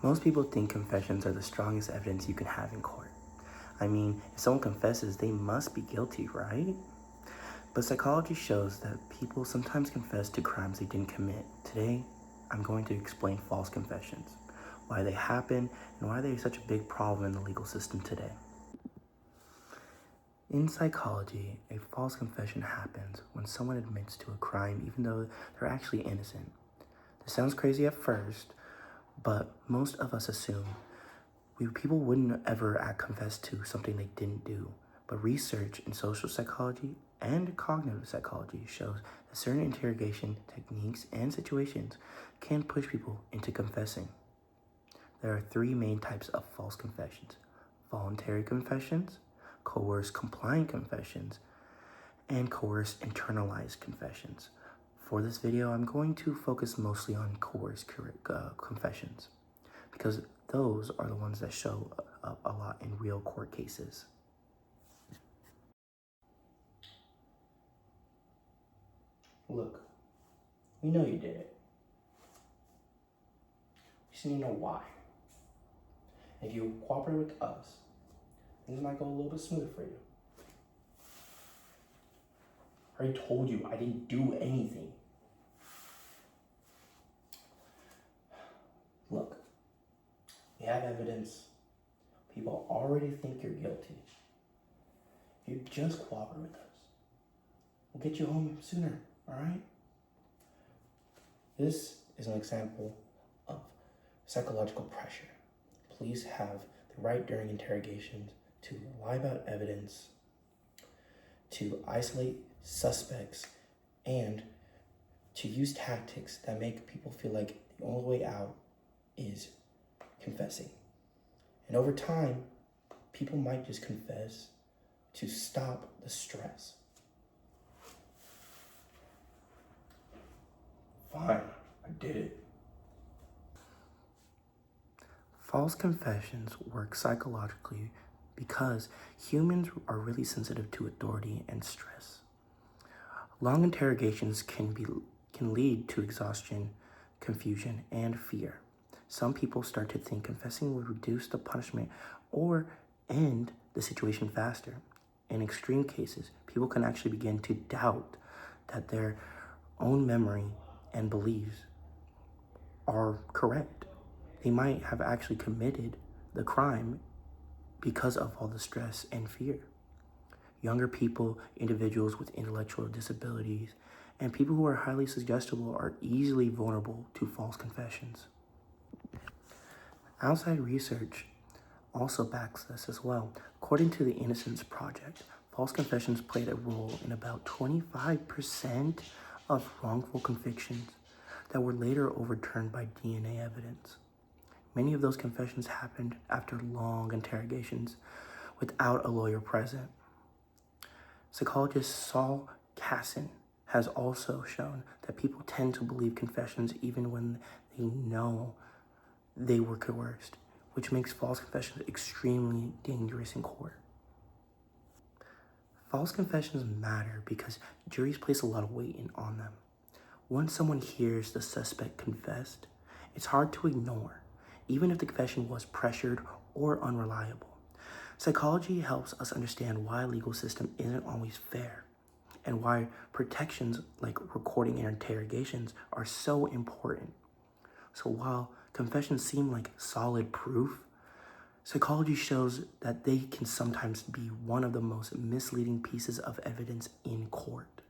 Most people think confessions are the strongest evidence you can have in court. I mean, if someone confesses, they must be guilty, right? But psychology shows that people sometimes confess to crimes they didn't commit. Today, I'm going to explain false confessions, why they happen, and why they're such a big problem in the legal system today. In psychology, a false confession happens when someone admits to a crime even though they're actually innocent. This sounds crazy at first, but most of us assume people wouldn't ever confess to something they didn't do. But research in social psychology and cognitive psychology shows that certain interrogation techniques and situations can push people into confessing. There are three main types of false confessions: voluntary confessions, coerced compliant confessions, and coerced internalized confessions. For this video, I'm going to focus mostly on coerced confessions because those are the ones that show up a lot in real court cases. Look, we know you did it. We just need to know why. If you cooperate with us, things might go a little bit smoother for you. I already told you I didn't do anything. Look, we have evidence. People already think you're guilty. If you just cooperate with us, we'll get you home sooner, all right? This is an example of psychological pressure. Police have the right during interrogations to lie about evidence, to isolate suspects, and to use tactics that make people feel like the only way out is confessing. And over time, people might just confess to stop the stress. Fine, I did it. False confessions work psychologically because humans are really sensitive to authority and stress. Long interrogations can lead to exhaustion, confusion, and fear. Some people start to think confessing will reduce the punishment or end the situation faster. In extreme cases, people can actually begin to doubt that their own memory and beliefs are correct. They might have actually committed the crime because of all the stress and fear. Younger people, individuals with intellectual disabilities, and people who are highly suggestible are easily vulnerable to false confessions. Outside research also backs this as well. According to the Innocence Project, false confessions played a role in about 25% of wrongful convictions that were later overturned by DNA evidence. Many of those confessions happened after long interrogations without a lawyer present. Psychologist Saul Kassin has also shown that people tend to believe confessions even when they know they were coerced, which makes false confessions extremely dangerous in court. False confessions matter because juries place a lot of weight on them. Once someone hears the suspect confessed, it's hard to ignore, even if the confession was pressured or unreliable. Psychology helps us understand why the legal system isn't always fair and why protections like recording interrogations are so important. So while confessions seem like solid proof, psychology shows that they can sometimes be one of the most misleading pieces of evidence in court.